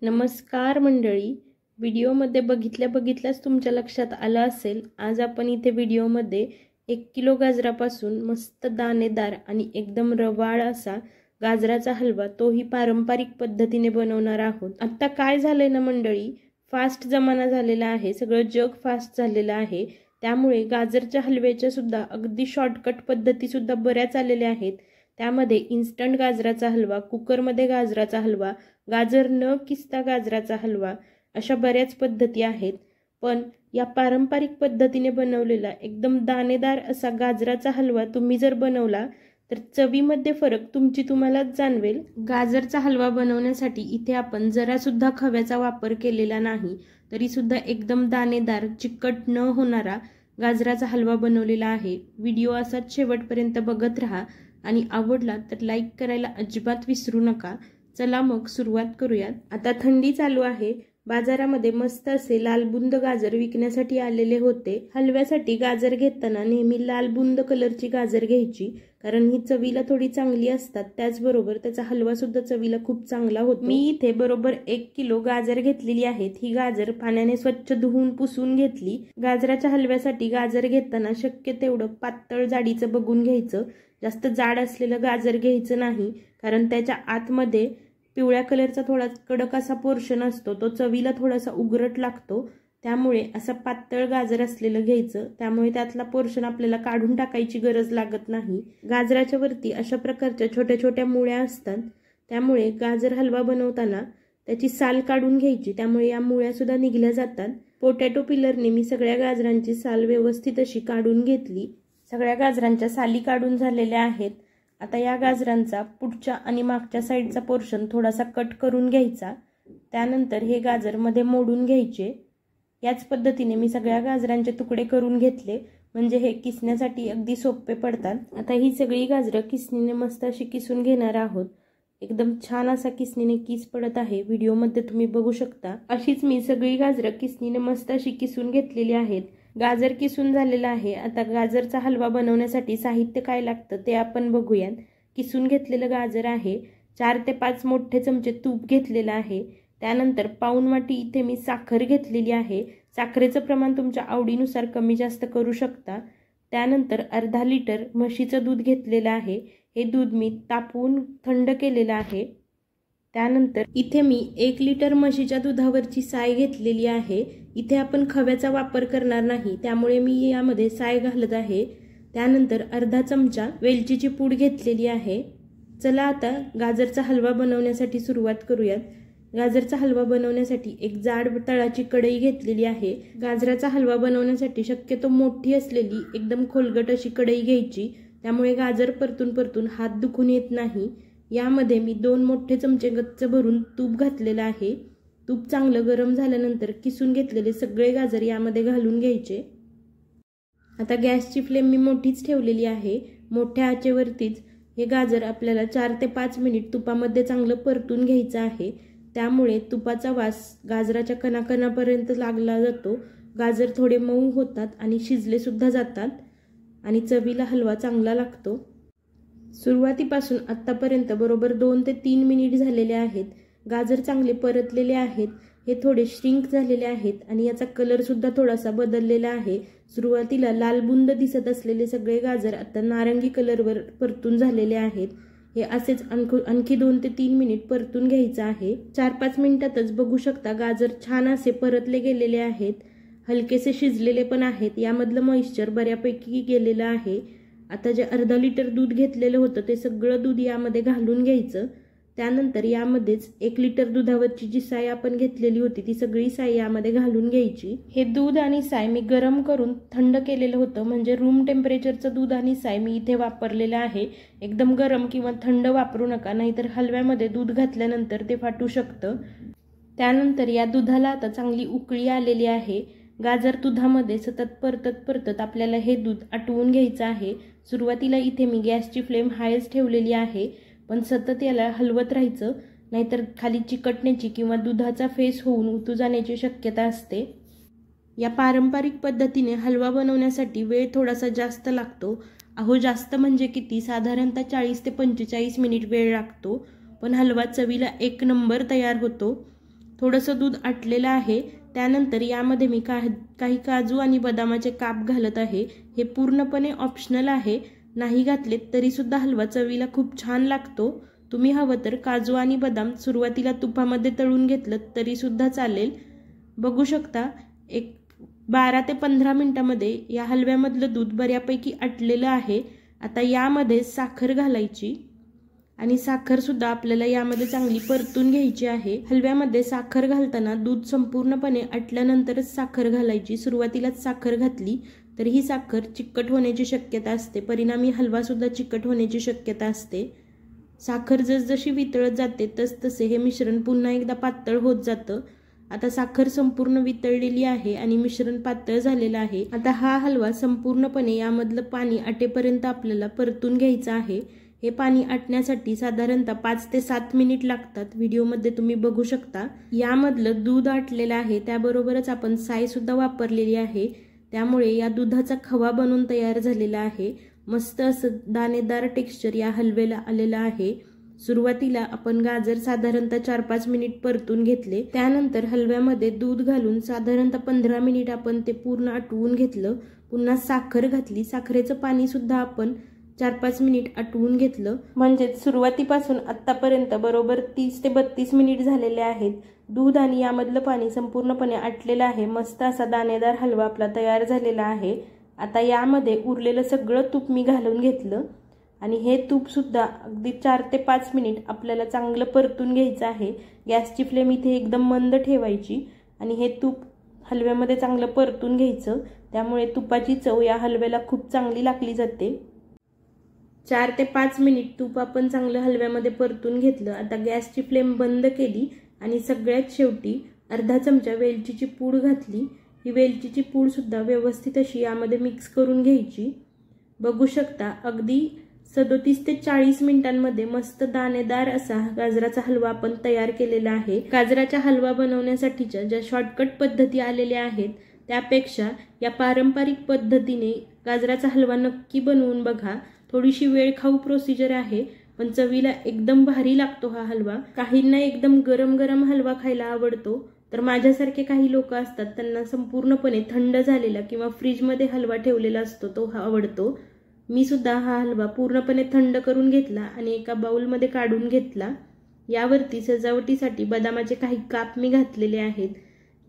नमस्कार मंडळी. व्हिडिओमध्ये बघितल्याच तुमच्या लक्षात आलं असेल, आज आपण इथे व्हिडिओमध्ये 1 किलो गाजरापासून मस्त दाणेदार आणि एकदम रवाळ असा गाजराचा हलवा, तोही पारंपरिक पद्धतीने बनवणार आहोत. आता काय झालंय ना मंडळी, फास्ट जमाना झालेला आहे, सगळं जग फास्ट झालेलं आहे. त्यामुळे गाजरच्या हलव्याच्या सुद्धा अगदी शॉर्टकट पद्धती सुद्धा बऱ्याच आलेल्या आहेत. त्यामध्ये इन्स्टंट गाजराचा हलवा, कुकरमध्ये गाजराचा हलवा, गाजर न किसता गाजराचा हलवा, अशा बऱ्याच पद्धती आहेत. पण या पारंपरिक पद्धतीने बनवलेला एकदम दाणेदार असा गाजराचा हलवा तुम्ही जर बनवला तर चवीमध्ये फरक तुम्हालाच जाणवेल. गाजरचा हलवा बनवण्यासाठी इथे आपण जरा सुद्धा खव्याचा वापर केलेला नाही, तरी सुद्धा एकदम दाणेदार चिकट न होणारा गाजराचा हलवा बनवलेला आहे. व्हिडिओ असाच शेवटपर्यंत बघत राहा आणि आवडला तर लाईक करायला अजिबात विसरू नका. चला मग सुरुवात करूयात. आता थंडी चालू आहे. बाजारामध्ये मस्त असे लालबुंद गाजर विकण्यासाठी आलेले होते. हलव्यासाठी गाजर घेताना नेहमी लालबुंद कलरची गाजर घ्यायची, कारण ही चवीला थोडी चांगली असतात. त्याचबरोबर त्याचा हलवा सुद्धा चवीला खूप चांगला होतो. मी इथे बरोबर 1 किलो गाजर घेतलेली आहेत. ही गाजर पाण्याने स्वच्छ धुवून पुसून घेतली. गाजराच्या हलव्यासाठी गाजर घेताना शक्य तेवढं पातळ जाडीचं बघून घ्यायचं. जास्त जाड असलेलं गाजर घ्यायचं नाही, कारण त्याच्या आतमध्ये पिवळ्या कलरचा थोडा कडक असा पोर्शन असतो, तो चवीला थोडासा उघरट लागतो. त्यामुळे असं पातळ गाजर असलेलं घ्यायचं. त्यामुळे त्यातला पोर्शन आपल्याला काढून टाकायची गरज लागत नाही. गाजराच्या वरती अशा प्रकारच्या छोट्या छोट्या मुळ्या असतात, त्यामुळे गाजर हलवा बनवताना त्याची साल काढून घ्यायची. त्यामुळे या मुळ्या सुद्धा निघल्या जातात. पोटॅटो पिलरने मी सगळ्या गाजरांची साल व्यवस्थित अशी काढून घेतली. सगळ्या गाजरांच्या साली काढून झालेल्या आहेत. आता या गाजरांचा पुढच्या आणि मागच्या साईडचा पोर्शन थोडासा कट करून घ्यायचा. त्यानंतर हे गाजर मध्ये मोडून घ्यायचे. याच पद्धतीने मी सगळ्या गाजरांचे तुकडे करून घेतले, म्हणजे हे किसण्यासाठी अगदी सोपे पडतात. आता ही सगळी गाजरं किसणीने मस्त अशी किसून घेणार आहोत. एकदम छान असा किसणीने किस पडत आहे, व्हिडिओमध्ये तुम्ही बघू शकता. अशीच मी सगळी गाजरं किसणीने मस्त अशी किसून घेतलेली आहेत. गाजर किसून झालेला आहे. आता गाजरचा हलवा बनवण्यासाठी साहित्य काय लागतं ते आपण बघूयात. किसून घेतलेलं गाजर आहे. 4 ते 5 मोठे चमचे तूप घेतलेलं आहे. त्यानंतर पाऊण वाटी इथे मी साखर घेतलेली आहे. साखरेचं प्रमाण तुमच्या आवडीनुसार कमी जास्त करू शकता. त्यानंतर अर्धा लिटर म्हशीचं दूध घेतलेलं आहे. हे दूध मी तापवून थंड केलेलं आहे. त्यानंतर इथे मी 1 लिटर म्हशीच्या दुधावरची साय घेतलेली आहे. इथे आपण खव्याचा वापर करणार नाही, त्यामुळे मी यामध्ये साय घालत आहे. त्यानंतर अर्धा चमचा वेलचीची पूड घेतलेली आहे. चला आता गाजरचा हलवा बनवण्यासाठी सुरुवात करूयात. गाजरचा हलवा बनवण्यासाठी एक जाड तळाची कढई घेतलेली आहे. गाजराचा हलवा बनवण्यासाठी शक्यतो मोठी असलेली एकदम खोलगट अशी कढई घ्यायची, त्यामुळे गाजर परतून हात दुखून येत नाही. यामध्ये मी 2 मोठे चमचे गच्च भरून तूप घातलेलं आहे. तूप चांगलं गरम झाल्यानंतर किसून घेतलेले सगळे गाजर यामध्ये घालून घ्यायचे. आता गॅसची फ्लेम मी मोठीच ठेवलेली आहे. मोठ्या आचेवरतीच हे गाजर आपल्याला 4 ते 5 मिनिट तुपामध्ये चांगलं परतून घ्यायचं आहे. त्यामुळे तुपाचा वास गाजराच्या कणाकणापर्यंत लागला जातो. गाजर थोडे मऊ होतात आणि शिजले सुद्धा जातात आणि चवीला हलवा चांगला लागतो. सुरुवातीपासून आत्तापर्यंत बरोबर 2 ते 3 मिनिट झालेले आहेत. गाजर चांगले परतलेले आहेत. हे थोडे श्रिंक झालेले आहेत आणि याचा कलर सुद्धा थोडासा बदललेला आहे. सुरुवातीला लालबुंद दिसत असलेले सगळे गाजर आता नारंगी कलरवर परतून झालेले आहेत. हे असेच आणखी 2 ते 3 मिनिट परतून घ्यायचं आहे. 4-5 मिनिटातच बघू शकता गाजर छान असे परतले गेलेले आहेत. हलकेसे शिजलेले पण आहेत. यामधलं मॉइश्चर बऱ्यापैकी गेलेलं आहे. आता जे अर्धा लिटर दूध घेतलेलं होतं ते सगळं दूध यामध्ये घालून घ्यायचं. त्यानंतर यामध्येच 1 लिटर दुधावरची जी साय आपण घेतलेली होती ती सगळी साय यामध्ये घालून घ्यायची. हे दूध आणि साय मी गरम करून थंड केलेलं होतं, म्हणजे रूम टेम्परेचरचं दूध आणि साय मी इथे वापरलेलं आहे. एकदम गरम किंवा थंड वापरू नका, नाहीतर हलव्यामध्ये दूध घातल्यानंतर ते फाटू शकतं. त्यानंतर या दुधाला आता चांगली उकळी आलेली आहे. गाजर दुधामध्ये सतत परतत आपल्याला हे दूध आटवून घ्यायचं आहे. सुरुवातीला इथे मी गॅसची फ्लेम हायच ठेवलेली आहे, पण सतत याला हलवत राहायचं, नाहीतर खाली चिकटण्याची किंवा दुधाचा फेस होऊन उतू जाण्याची शक्यता असते. या पारंपरिक पद्धतीने हलवा बनवण्यासाठी वेळ थोडासा जास्त लागतो. अहो जास्त म्हणजे किती, साधारणतः 40 ते 45 मिनिट वेळ लागतो, पण हलवा चवीला 1 नंबर तयार होतो. थोडंसं दूध आटलेलं आहे। त्यानंतर यामध्ये मी काही काजू आणि बदामाचे काप घालत आहे। हे पूर्णपणे ऑप्शनल आहे, नाही घातले तरी सुद्धा हलवा चवीला खूप छान लागतो। तुम्ही हवं तर काजू आणि बदाम सुरुवातीला तुपामध्ये तळून घेतलं तरी सुद्धा चालेल। बघू शकता एक 12 ते 15 मिनिटांमध्ये या हलव्यामधलं दूध बऱ्यापैकी आटलेलं आहे। आता यामध्ये साखर घालायची आणि साखर सुद्धा आपल्याला यामध्ये चांगली परतून घ्यायची आहे। हलव्यामध्ये साखर घालताना दूध संपूर्णपणे आटल्यानंतरच साखर घालायची। सुरुवातीलाच साखर घातली तर ही साखर चिकट होण्याची शक्यता असते, परिणामी हलवा सुद्धा चिकट होण्याची शक्यता असते। साखर जसजशी वितळत जाते तसतसे हे मिश्रण पुन्हा एकदा पातळ होत जातं। आता साखर संपूर्ण वितळलेली आहे आणि मिश्रण पातळ झालेलं आहे। आता हा हलवा संपूर्णपणे यामधलं पाणी आटेपर्यंत आपल्याला परतून घ्यायचं आहे। हे पाणी आटण्यासाठी साधारणतः 5 ते 7 मिनिट लागतात। व्हिडिओमध्ये तुम्ही बघू शकता यामधलं दूध आटलेलं आहे, त्याबरोबरच आपण साय सुद्धा वापरलेली आहे, त्यामुळे या दुधाचा खवा बनून तयार झालेला आहे। मस्त असं दाणेदार टेक्स्चर या हलव्याला आलेलं आहे। सुरुवातीला आपण गाजर साधारणतः 4-5 मिनिट परतून घेतले, त्यानंतर हलव्यामध्ये दूध घालून साधारणतः 15 मिनिट आपण ते पूर्ण आटवून घेतलं। पुन्हा साखर घातली, साखरेचं पाणी सुद्धा आपण 4-5 मिनिट आटवून घेतलं। म्हणजे सुरुवातीपासून आतापर्यंत बरोबर 30 ते 32 मिनिट झालेले आहेत। दूध आणि यामधलं पाणी संपूर्णपणे आटलेलं आहे। मस्त असा दाणेदार हलवा आपला तयार झालेला आहे। आता यामध्ये उरलेलं सगळं तूप मी घालून घेतलं आणि हे तूप सुद्धा अगदी 4 ते 5 मिनिट आपल्याला चांगलं परतून घ्यायचं आहे। गॅसची फ्लेम इथे एकदम मंद ठेवायची आणि हे तूप हलव्यामध्ये चांगलं परतून घ्यायचं, त्यामुळे तुपाची चव या हलव्याला खूप चांगली लागली जाते। 4 ते 5 मिनिट तूप आपण चांगलं हलव्यामध्ये परतून घेतलं। आता गॅसची फ्लेम बंद केली आणि सगळ्यात शेवटी अर्धा चमचा वेलचीची पूड घातली। ही वेलचीची पूड सुद्धा व्यवस्थित अशी यामध्ये मिक्स करून घ्यायची। बघू शकता अगदी 37 ते 40 मिनिटांमध्ये मस्त दाणेदार असा गाजराचा हलवा आपण तयार केलेला आहे। गाजराचा हलवा बनवण्यासाठीच्या ज्या शॉर्टकट पद्धती आलेल्या आहेत त्यापेक्षा या पारंपरिक पद्धतीने गाजराचा हलवा नक्की बनवून बघा। थोडीशी वेळ खाऊ प्रोसिजर आहे, पण चवीला एकदम भारी लागतो हा हलवा। काहींना एकदम गरम गरम हलवा खायला आवडतो, तर माझ्यासारखे काही लोक असतात त्यांना संपूर्णपणे थंड झालेला किंवा फ्रीजमध्ये हलवा ठेवलेला असतो तो आवडतो। मी सुद्धा हा हलवा पूर्णपणे थंड करून घेतला आणि एका बाउलमध्ये काढून घेतला। यावरती सजावटीसाठी बदामाचे काही काप मी घातलेले आहेत।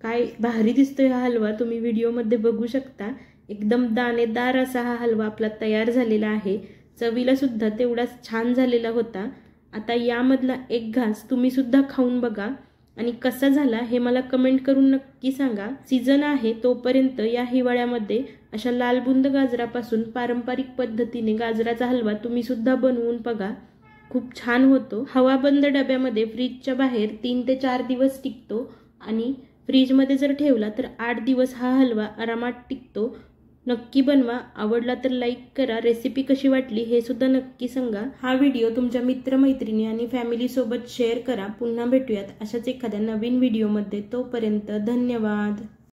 काय भारी दिसतोय हा हलवा, तुम्ही व्हिडिओमध्ये बघू शकता। एकदम दाणेदार असा हा हलवा आपला तयार झालेला आहे। चवीला सुद्धा तेवढाच छान झालेला होता। आता यामधला एक घास तुम्ही सुद्धा खाऊन बघा आणि कसा झाला हे मला कमेंट करून नक्की सांगा। सीझन आहे तोपर्यंत या हिवाळ्यामध्ये अशा लालबुंद गाजरापासून पारंपरिक पद्धतीने गाजराचा हलवा तुम्ही सुद्धा बनवून बघा, खूप छान होतो। हवाबंद डब्यामध्ये फ्रीजच्या बाहेर 3 ते 4 दिवस टिकतो आणि फ्रीजमध्ये जर ठेवला तर 8 दिवस हा हलवा आरामात टिकतो। नक्की बनवा। आवडला तर लाईक करा। रेसिपी कशी वाटली हे सुद्धा नक्की सांगा। हा व्हिडिओ तुमच्या मित्रमैत्रिणी आणि फॅमिली सोबत शेअर करा। पुन्हा भेटूयात अशाच एखाद्या नवीन व्हिडिओमध्ये। तोपर्यंत धन्यवाद।